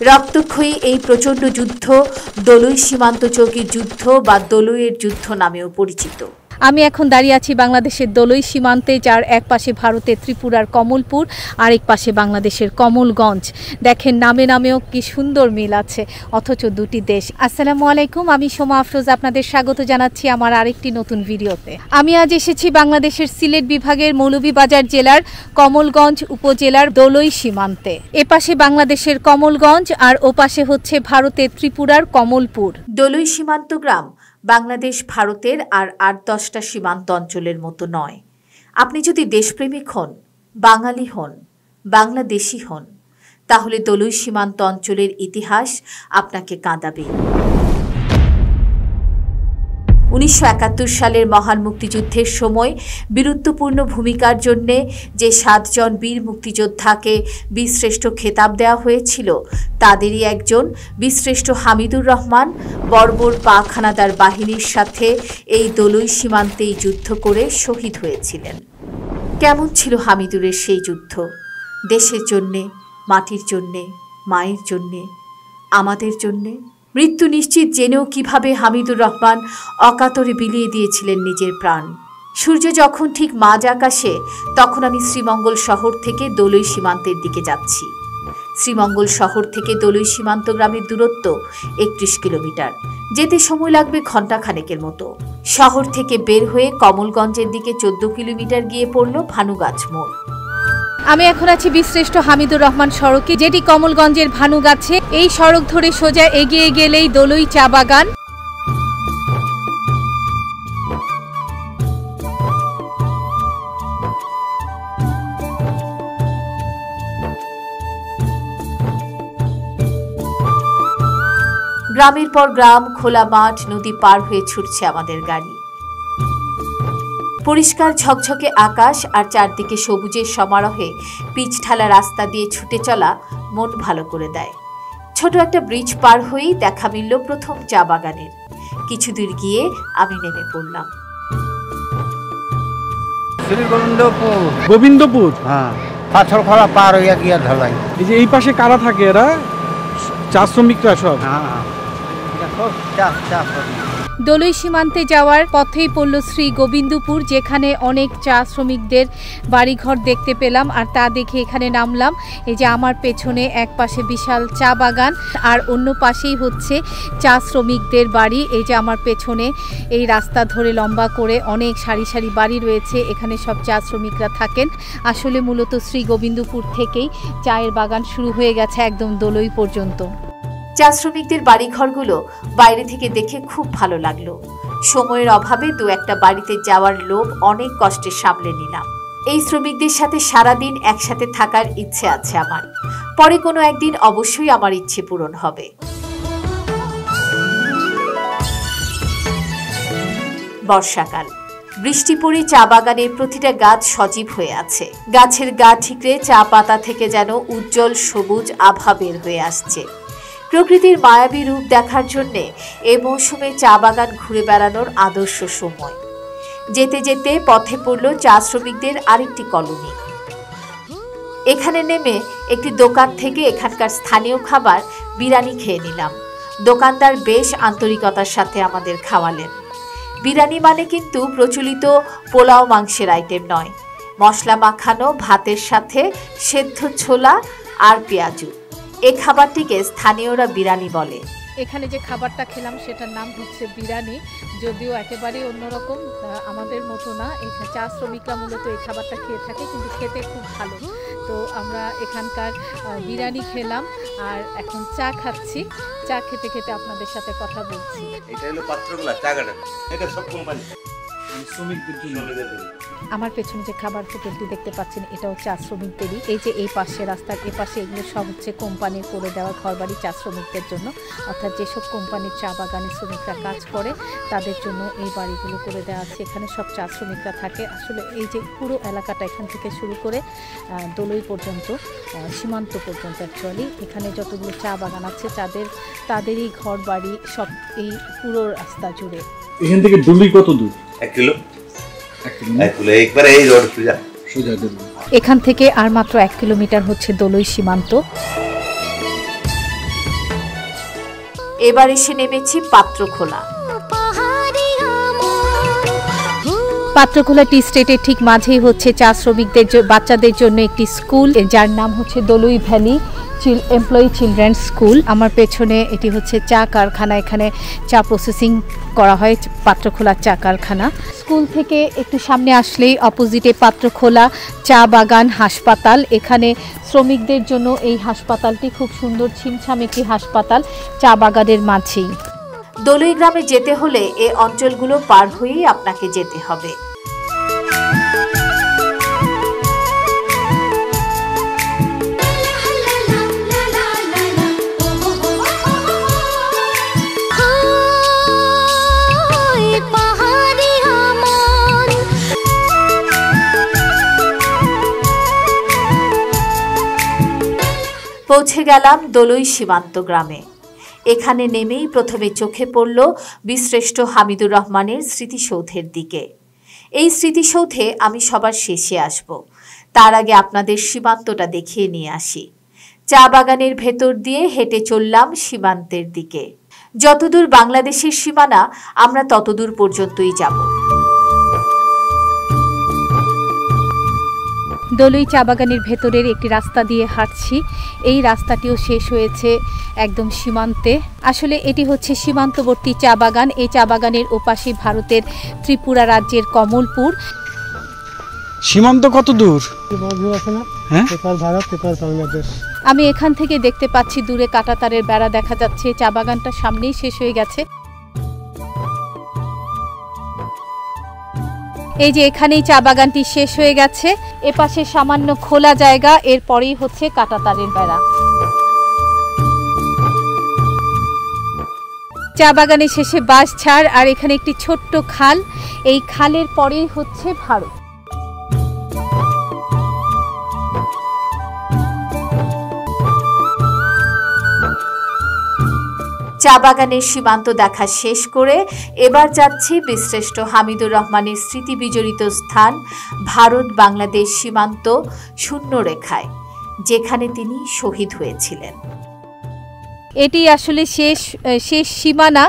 রক্তক্ষয়ী এই প্রচণ্ড যুদ্ধ দোলই সীমান্ত চৌকির যুদ্ধ বা দোলইয়ের যুদ্ধ নামেও পরিচিত। আমি এখন দাঁড়িয়ে আছি বাংলাদেশের দোলই সীমান্তে, যার এক পাশে ভারতের ত্রিপুরার কমলপুর, আরেক পাশে বাংলাদেশের কমলগঞ্জ। দেখেন নামে নামেও কি সুন্দর মিল আছে, অথচ দুটি দেশ। আসসালামু আলাইকুম, আমি সোমা আফরোজ আপনাদের স্বাগত জানাচ্ছি আমার আরেকটি নতুন ভিডিওতে। আমি আজ এসেছি বাংলাদেশের সিলেট বিভাগের মৌলভীবাজার জেলার কমলগঞ্জ উপজেলার দোলই সীমান্তে। এপাশে বাংলাদেশের কমলগঞ্জ আর ওপাশে হচ্ছে ভারতের ত্রিপুরার কমলপুর। দোলই সীমান্ত গ্রাম বাংলাদেশ ভারতের আর ৮-১০টা সীমান্ত অঞ্চলের মতো নয়। আপনি যদি দেশপ্রেমিক হন, বাঙালি হন, বাংলাদেশি হন, তাহলে দোলই সীমান্ত অঞ্চলের ইতিহাস আপনাকে কাঁদাবে। ১৯৭১ সালের মহান মুক্তিযুদ্ধের সময় বীরত্বপূর্ণ ভূমিকার জন্যে যে ৭ জন বীর মুক্তিযোদ্ধাকে বীরশ্রেষ্ঠ খেতাব দেওয়া হয়েছিল, তাদেরই একজন বীরশ্রেষ্ঠ হামিদুর রহমান বর্বর পাক হানাদার বাহিনীর সাথে এই দোলই সীমান্তেই যুদ্ধ করে শহীদ হয়েছিলেন। কেমন ছিল হামিদুরের সেই যুদ্ধ? দেশের জন্যে, মাটির জন্যে, মায়ের জন্যে, আমাদের জন্যে। মৃত্যু নিশ্চিত জেনেও কিভাবে হামিদুর রহমান অকাতরে বিলিয়ে দিয়েছিলেন নিজের প্রাণ। সূর্য যখন ঠিক মাঝ আকাশে, তখন আমি শ্রীমঙ্গল শহর থেকে দোলই সীমান্তের দিকে যাচ্ছি। শ্রীমঙ্গল শহর থেকে দোলই সীমান্ত গ্রামের দূরত্ব ৩১ কিলোমিটার। যেতে সময় লাগবে ঘণ্টাখানেকের মতো। শহর থেকে বের হয়ে কমলগঞ্জের দিকে ১৪ কিলোমিটার গিয়ে পড়ল ভানুগাছ মোড়। আমি এখন আছি বীরশ্রেষ্ঠ হামিদুর রহমান সড়কে, যেটি কমলগঞ্জের ভানুগাছে। এই সড়ক ধরে সোজা এগিয়ে গেলেই দোলই চা বাগান। গ্রামের পর গ্রাম, খোলা মাঠ, নদী পার হয়ে ছুটছে আমাদের গাড়ি। পরিষ্কার ঝকঝকে আকাশ আর চারদিকে সবুজের সমারোহে পিচ ঢালা রাস্তা দিয়ে ছুটে চলা মন ভালো করে দেয়। ছোট একটা ব্রিজ পার হয়েই দেখা মিলল প্রথম চা বাগানের। কিছু দূর গিয়ে আমি নেমে পড়লাম। গোবিন্দপুর, হ্যাঁ, পাথরখোলা পার হইয়া গিয়া ঢালাই। এই যে এই পাশে কারা থাকে? এরা চা শ্রমিকরা সব। দোলই সীমান্তে যাওয়ার পথেই পড়ল শ্রী গোবিন্দপুর, যেখানে অনেক চা শ্রমিকদের বাড়িঘর দেখতে পেলাম। আর তা দেখে এখানে নামলাম। এই যে আমার পেছনে এক পাশে বিশাল চা বাগান, আর অন্য পাশেই হচ্ছে চা শ্রমিকদের বাড়ি। এই যে আমার পেছনে এই রাস্তা ধরে লম্বা করে অনেক সারি সারি বাড়ি রয়েছে, এখানে সব চা শ্রমিকরা থাকেন। আসলে মূলত শ্রী গোবিন্দপুর থেকেই চায়ের বাগান শুরু হয়ে গেছে একদম দোলই পর্যন্ত। চা শ্রমিকদের বাড়িঘরগুলো বাইরে থেকে দেখে খুব ভালো লাগলো। সময়ের অভাবে দু একটা বাড়িতে যাওয়ার লোভ অনেক কষ্টে সামলে নিলাম। এই শ্রমিকদের সাথে সারাদিন একসাথে থাকার ইচ্ছে আছে আমার। পরে কোনো একদিন অবশ্যই আমার ইচ্ছে পূরণ হবে। বর্ষাকাল, বৃষ্টি পড়ে চা বাগানের প্রতিটা গাছ সজীব হয়ে আছে। গাছের গা ঠিকরে চা পাতা থেকে যেন উজ্জ্বল সবুজ আভা বের হয়ে আসছে। প্রকৃতির মায়াবী রূপ দেখার জন্য এ মৌসুমে চা বাগান ঘুরে বেড়ানোর আদর্শ সময়। যেতে যেতে পথে পড়ল চা শ্রমিকদের আরেকটি কলোনি। এখানে নেমে একটি দোকান থেকে এখানকার স্থানীয় খাবার বিরিয়ানি খেয়ে নিলাম। দোকানদার বেশ আন্তরিকতার সাথে আমাদের খাওয়ালেন। বিরিয়ানি মানে কিন্তু প্রচলিত পোলাও মাংসের আইটেম নয়, মশলা মাখানো ভাতের সাথে সেদ্ধ ছোলা আর পেঁয়াজু। এই খাবারটিকে স্থানীয়রা বিরিয়ানি বলে। এখানে যে খাবারটা খেলাম সেটার নাম হচ্ছে বিরিয়ানি, যদিও একেবারেই অন্যরকম, আমাদের মতো না। এখানে চা শ্রমিকরা মূলত এই খাবারটা খেয়ে থাকে, কিন্তু খেতে খুব ভালো। তো আমরা এখানকার বিরিয়ানি খেলাম আর এখন চা খাচ্ছি। চা খেতে খেতে আপনাদের সাথে কথা বলছি। এটা হলো পাত্রগুলা চাগাটা, এটা সব কোম্পানি। আমার পেছনে যে খাবার হোটেলটি দেখতে পাচ্ছেন, এটাও চা শ্রমিকদেরই। এই যে এই পাশে রাস্তার এপাশে, এগুলো সব হচ্ছে কোম্পানির করে দেওয়া ঘরবাড়ি চা শ্রমিকদের জন্য। অর্থাৎ যেসব কোম্পানির চা বাগানে শ্রমিকরা কাজ করে তাদের জন্য এই বাড়িগুলো করে দেওয়া আছে। এখানে সব চা শ্রমিকরা থাকে। আসলে এই যে পুরো এলাকাটা এখান থেকে শুরু করে দোলই পর্যন্ত, সীমান্ত পর্যন্ত, অ্যাকচুয়ালি এখানে যতগুলো চা বাগান আছে তাদেরই ঘর বাড়ি সব এই পুরো রাস্তা জুড়ে। এখান থেকে দোলই কত দূর? 1 কিলো। একবারে এই রোড সোজা। এখান থেকে আর মাত্র 1 কিলোমিটার হচ্ছে দোলই সীমান্ত। এবার এসে নেমেছি পাত্রখোলা। পাত্রখোলা টি স্টেটের ঠিক মাঝেই হচ্ছে চা শ্রমিকদের বাচ্চাদের জন্য একটি স্কুল, যার নাম হচ্ছে Dolui valley employee children's school. আমার পেছনে এটি হচ্ছে চা কারখানা, এখানে চা প্রসেসিং করা হয়, পাত্রখোলা চা কারখানা। স্কুল থেকে একটু সামনে আসলেই অপোজিটে পাত্রখোলা চা বাগান হাসপাতাল। এখানে শ্রমিকদের জন্য এই হাসপাতালটি খুব সুন্দর ছিমছাম একটি হাসপাতাল চা বাগানের মাঝেই। দলুই গ্রামে যেতে হলে এই অঞ্চলগুলো পার হয়েই আপনাকে যেতে হবে। পৌঁছে গেলাম দলুই সীমান্ত গ্রামে। এখানে নেমেই প্রথমে চোখে পড়ল বীরশ্রেষ্ঠ হামিদুর রহমানের স্মৃতিসৌধের দিকে। এই স্মৃতিসৌধে আমি সবার শেষে আসব, তার আগে আপনাদের সীমান্তটা দেখিয়ে নিয়ে আসি। চা বাগানের ভেতর দিয়ে হেঁটে চললাম সীমান্তের দিকে। যতদূর বাংলাদেশের সীমানা আমরা ততদূর পর্যন্তই যাব। দলুই চা বাগানের ভেতরের একটি রাস্তা দিয়ে হাঁটছি। এই রাস্তাটিও শেষ হয়েছে একদম সীমান্তে। আসলে এটি হচ্ছে সীমান্তবর্তী চা বাগান। এই চা বাগানের ওপাশে ভারতের ত্রিপুরা রাজ্যের কমলপুর। সীমান্ত কত দূর? হ্যাঁ, ভারত, বাংলাদেশ। আমি এখান থেকে দেখতে পাচ্ছি দূরে কাঁটাতারের বেড়া দেখা যাচ্ছে। চা বাগানটা সামনেই শেষ হয়ে গেছে। এই যে এখানেই চা বাগানটি শেষ হয়ে গেছে। এপাশে সামান্য খোলা জায়গা, এরপরেই হচ্ছে কাঁটাতারের বেড়া। চা বাগানের শেষে বাঁশঝাড় আর এখানে একটি ছোট্ট খাল। এই খালের পরেই হচ্ছে ভারত। চা বাগানের সীমান্ত দেখা শেষ করে এবার যাচ্ছি বীরশ্রেষ্ঠ হামিদুর রহমানের স্মৃতি বিজড়িত স্থান ভারত বাংলাদেশ সীমান্ত শূন্যরেখায়, যেখানে তিনি শহীদ হয়েছিলেন। এটি আসলে শেষ সীমানা।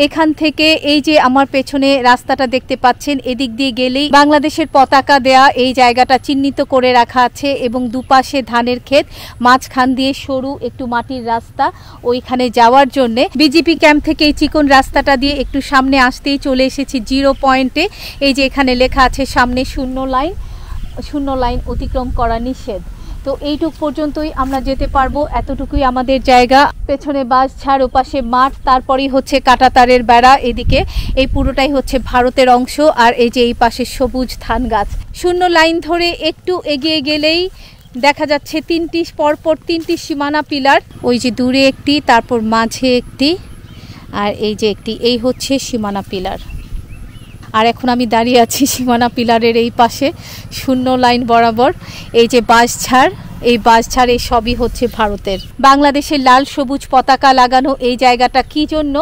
এখান থেকে এই যে আমার পেছনে রাস্তাটা দেখতে পাচ্ছেন, এদিক দিয়ে গেলেই বাংলাদেশের পতাকা দেয়া এই জায়গাটা চিহ্নিত করে রাখা আছে এবং দুপাশে ধানের ক্ষেত, মাঝখান দিয়ে সরু একটু মাটির রাস্তা ওইখানে যাওয়ার জন্য। বিজেপি ক্যাম্প থেকে এই চিকন রাস্তাটা দিয়ে একটু সামনে আসতেই চলে এসেছি 0 পয়েন্টে। এই যে এখানে লেখা আছে সামনে শূন্য লাইন অতিক্রম করা নিষেধ। তো এইটুক পর্যন্তই আমরা যেতে পারবো, এতটুকুই আমাদের জায়গা। পেছনে বাঁশঝাড়, ওপাশে মাঠ, তারপরেই হচ্ছে কাঁটাতারের বেড়া। এদিকে এই পুরোটাই হচ্ছে ভারতের অংশ। আর এই যে এই পাশে সবুজ ধান গাছ। শূন্য লাইন ধরে একটু এগিয়ে গেলেই দেখা যাচ্ছে পরপর তিনটি সীমানা পিলার। ওই যে দূরে একটি, তারপর মাঝে একটি, আর এই যে একটি, এই হচ্ছে সীমানা পিলার। আর এখন আমি দাঁড়িয়ে আছি সীমানা পিলারের এই পাশে শূন্য লাইন বরাবর। এই যে বাঁশঝাড়, এই বাঁশঝাড় এই সবই হচ্ছে ভারতের। বাংলাদেশের লাল সবুজ পতাকা লাগানো এই জায়গাটা কি জন্য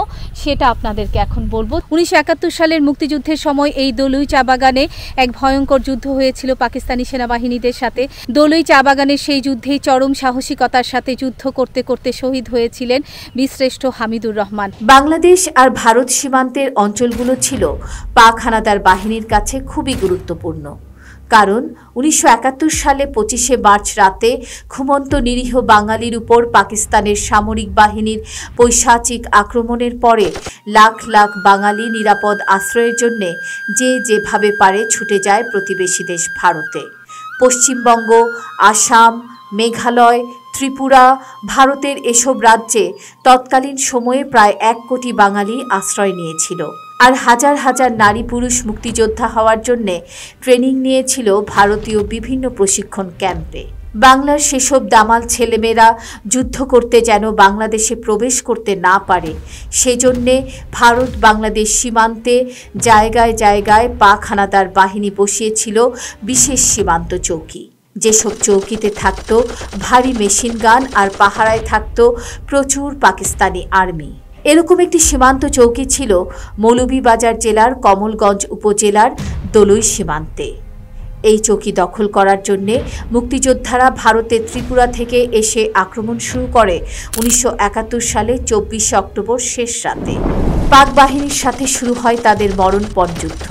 সেটা আপনাদেরকে এখন বলবো। 1971 সালের মুক্তিযুদ্ধের সময় এই দলুই চা বাগানে এক ভয়ঙ্কর যুদ্ধ হয়েছিল পাকিস্তানি সেনাবাহিনীদের সাথে। দলুই চা বাগানের সেই যুদ্ধেই চরম সাহসিকতার সাথে যুদ্ধ করতে করতে শহীদ হয়েছিলেন বীরশ্রেষ্ঠ হামিদুর রহমান। বাংলাদেশ আর ভারত সীমান্তের অঞ্চলগুলো ছিল পাক হানাদার বাহিনীর কাছে খুবই গুরুত্বপূর্ণ। কারণ 1971 সালে 25শে মার্চ রাতে ঘুমন্ত নিরীহ বাঙালির উপর পাকিস্তানের সামরিক বাহিনীর পৈশাচিক আক্রমণের পরে লাখ লাখ বাঙালি নিরাপদ আশ্রয়ের জন্য যে যেভাবে পারে ছুটে যায় প্রতিবেশী দেশ ভারতে। পশ্চিমবঙ্গ, আসাম, মেঘালয়, ত্রিপুরা, ভারতের এসব রাজ্যে তৎকালীন সময়ে প্রায় 1 কোটি বাঙালি আশ্রয় নিয়েছিল। আর হাজার হাজার নারী পুরুষ মুক্তিযোদ্ধা হওয়ার জন্য ট্রেনিং নিয়েছিল ভারতীয় বিভিন্ন প্রশিক্ষণ ক্যাম্পে। বাংলার সেসব দামাল ছেলেমেয়েরা যুদ্ধ করতে যেন বাংলাদেশে প্রবেশ করতে না পারে, সেজন্যে ভারত বাংলাদেশ সীমান্তে জায়গায় জায়গায় পাক হানাদার বাহিনী বসিয়েছিল বিশেষ সীমান্ত চৌকি। যেসব চৌকিতে থাকত ভারী মেশিন গান আর পাহারায় থাকত প্রচুর পাকিস্তানি আর্মি। এরকম একটি সীমান্ত চৌকি ছিল মৌলভীবাজার জেলার কমলগঞ্জ উপজেলার দলুই সীমান্তে। এই চৌকি দখল করার জন্য মুক্তিযোদ্ধারা ভারতের ত্রিপুরা থেকে এসে আক্রমণ শুরু করে 1971 সালে 24 অক্টোবর শেষ রাতে। পাক বাহিনীর সাথে শুরু হয় তাদের মরণপণ যুদ্ধ,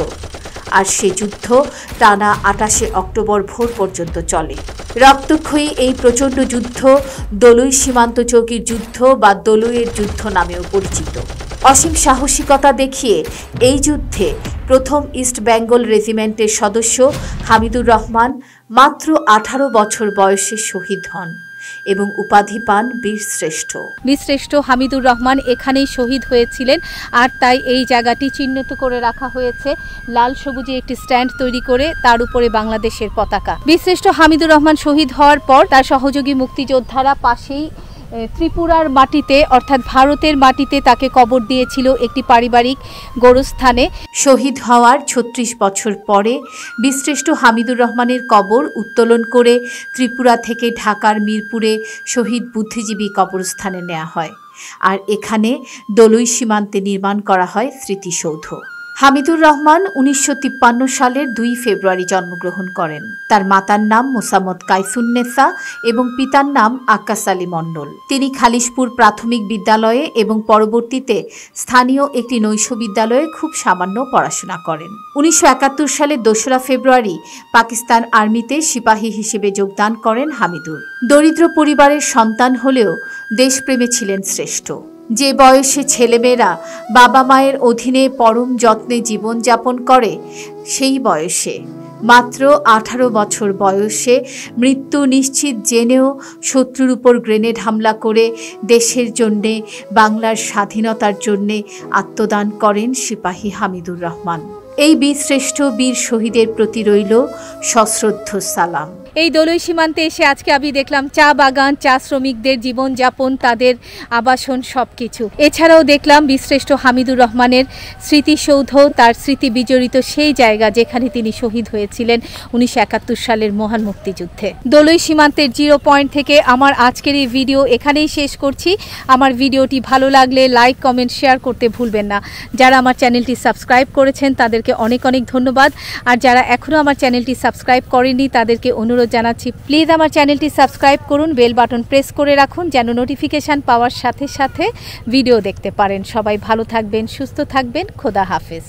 আর সে যুদ্ধ টানা 28 অক্টোবর ভোর পর্যন্ত চলে। রক্তক্ষয়ী এই প্রচণ্ড যুদ্ধ দলুই সীমান্ত চৌকির যুদ্ধ বা দলুইয়ের যুদ্ধ নামেও পরিচিত। অসীম সাহসিকতা দেখিয়ে এই যুদ্ধে প্রথম ইস্ট বেঙ্গল রেজিমেন্টের সদস্য হামিদুর রহমান মাত্র 18 বছর বয়সে শহীদ হন এবং উপাধি পান বীরশ্রেষ্ঠ। বীরশ্রেষ্ঠ হামিদুর রহমান এখানেই শহীদ হয়েছিলেন, আর তাই এই জায়গাটি চিহ্নিত করে রাখা হয়েছে লাল সবুজে একটি স্ট্যান্ড তৈরি করে, তার উপরে বাংলাদেশের পতাকা। বীরশ্রেষ্ঠ হামিদুর রহমান শহীদ হওয়ার পর তার সহযোগী মুক্তিযোদ্ধারা পাশেই ত্রিপুরার মাটিতে অর্থাৎ ভারতের মাটিতে তাকে কবর দিয়েছিল একটি পারিবারিক গোরস্থানে। শহীদ হওয়ার 36 বছর পরে বীরশ্রেষ্ঠ হামিদুর রহমানের কবর উত্তোলন করে ত্রিপুরা থেকে ঢাকার মিরপুরে শহীদ বুদ্ধিজীবী কবরস্থানে নেওয়া হয়, আর এখানে দলুই সীমান্তে নির্মাণ করা হয় স্মৃতিসৌধ। হামিদুর রহমান 1953 সালের 2 ফেব্রুয়ারি জন্মগ্রহণ করেন। তার মাতার নাম মোসাম্মদ কাইসুন্নেসা এবং পিতার নাম আক্কাস আলী মণ্ডল। তিনি খালিশপুর প্রাথমিক বিদ্যালয়ে এবং পরবর্তীতে স্থানীয় একটি নৈশ বিদ্যালয়ে খুব সামান্য পড়াশোনা করেন। 1971 সালের 2 ফেব্রুয়ারি পাকিস্তান আর্মিতে সিপাহী হিসেবে যোগদান করেন হামিদুর। দরিদ্র পরিবারের সন্তান হলেও দেশপ্রেমে ছিলেন শ্রেষ্ঠ। যে বয়সে ছেলেমেয়েরা বাবা মায়ের অধীনে পরম যত্নে জীবনযাপন করে, সেই বয়সে মাত্র 18 বছর বয়সে মৃত্যু নিশ্চিত জেনেও শত্রুর উপর গ্রেনেড হামলা করে দেশের জন্যে, বাংলার স্বাধীনতার জন্যে আত্মদান করেন সিপাহী হামিদুর রহমান। এই বীরশ্রেষ্ঠ বীর শহীদের প্রতি রইল সশ্রদ্ধ সালাম। এই দলুই সীমান্তে এসে আজকে আমি দেখলাম চা বাগান, চা শ্রমিকদের জীবনযাপন, তাদের আবাসন সবকিছু। এছাড়াও দেখলাম বীরশ্রেষ্ঠ হামিদুর রহমানের স্মৃতিসৌধ, তার স্মৃতি বিজড়িত সেই জায়গা যেখানে তিনি শহীদ হয়েছিলেন 1971 সালের মহান মুক্তিযুদ্ধে। দলুই সীমান্তের 0 পয়েন্ট থেকে আমার আজকের এই ভিডিও এখানেই শেষ করছি। আমার ভিডিওটি ভালো লাগলে লাইক, কমেন্ট, শেয়ার করতে ভুলবেন না। যারা আমার চ্যানেলটি সাবস্ক্রাইব করেছেন তাদেরকে অনেক অনেক ধন্যবাদ, আর যারা এখনও আমার চ্যানেলটি সাবস্ক্রাইব করেননি তাদেরকে অনুরোধ জানাচ্ছি, প্লিজ আমার চ্যানেলটি সাবস্ক্রাইব করুন, বেল বাটন প্রেস করে রাখুন যেন নোটিফিকেশন পাওয়ার সাথে সাথে ভিডিও দেখতে পারেন। সবাই ভালো থাকবেন, সুস্থ থাকবেন, খোদা হাফেজ।